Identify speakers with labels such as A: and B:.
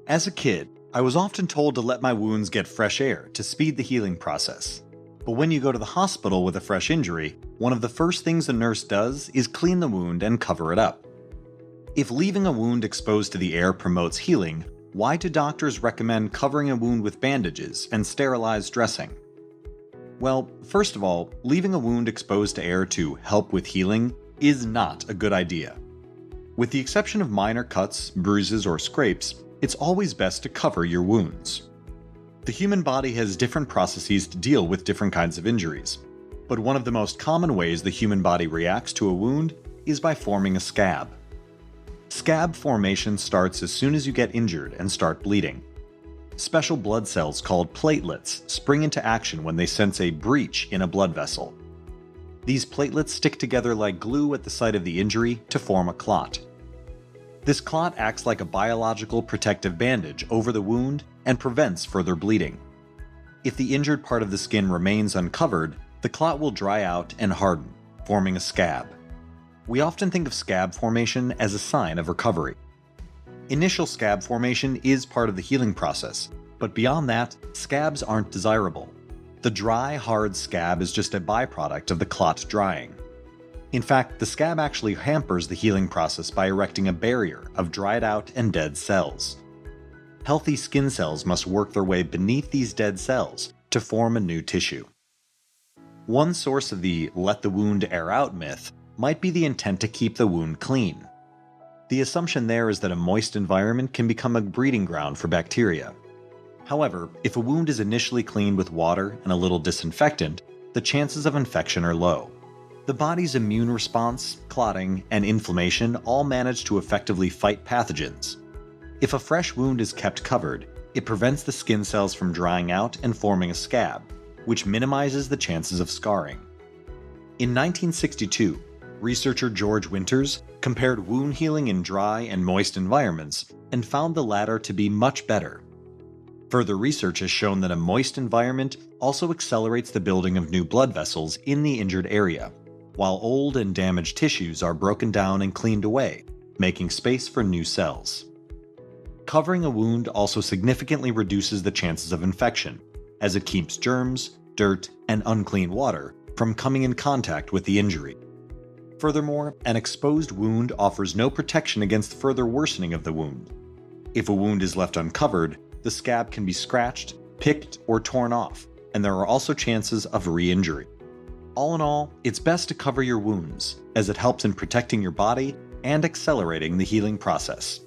A: As a kid, I was often told to let my wounds get fresh air to speed the healing process. But when you go to the hospital with a fresh injury, one of the first things a nurse does is clean the wound and cover it up. If leaving a wound exposed to the air promotes healing, why do doctors recommend covering a wound with bandages and sterilized dressing? Well, first of all, leaving a wound exposed to air to help with healing is not a good idea. With the exception of minor cuts, bruises, or scrapes, it's always best to cover your wounds. The human body has different processes to deal with different kinds of injuries, but one of the most common ways the human body reacts to a wound is by forming a scab. Scab formation starts as soon as you get injured and start bleeding. Special blood cells called platelets spring into action when they sense a breach in a blood vessel. These platelets stick together like glue at the site of the injury to form a clot. This clot acts like a biological protective bandage over the wound and prevents further bleeding. If the injured part of the skin remains uncovered, the clot will dry out and harden, forming a scab. We often think of scab formation as a sign of recovery. Initial scab formation is part of the healing process, but beyond that, scabs aren't desirable. The dry, hard scab is just a byproduct of the clot drying. In fact, the scab actually hampers the healing process by erecting a barrier of dried out and dead cells. Healthy skin cells must work their way beneath these dead cells to form a new tissue. One source of the "let the wound air out" myth might be the intent to keep the wound clean. The assumption there is that a moist environment can become a breeding ground for bacteria. However, if a wound is initially cleaned with water and a little disinfectant, the chances of infection are low. The body's immune response, clotting, and inflammation all manage to effectively fight pathogens. If a fresh wound is kept covered, it prevents the skin cells from drying out and forming a scab, which minimizes the chances of scarring. In 1962, researcher George Winters compared wound healing in dry and moist environments and found the latter to be much better. Further research has shown that a moist environment also accelerates the building of new blood vessels in the injured area, while old and damaged tissues are broken down and cleaned away, making space for new cells. Covering a wound also significantly reduces the chances of infection, as it keeps germs, dirt, and unclean water from coming in contact with the injury. Furthermore, an exposed wound offers no protection against further worsening of the wound. If a wound is left uncovered, the scab can be scratched, picked, or torn off, and there are also chances of re-injury. All in all, it's best to cover your wounds, as it helps in protecting your body and accelerating the healing process.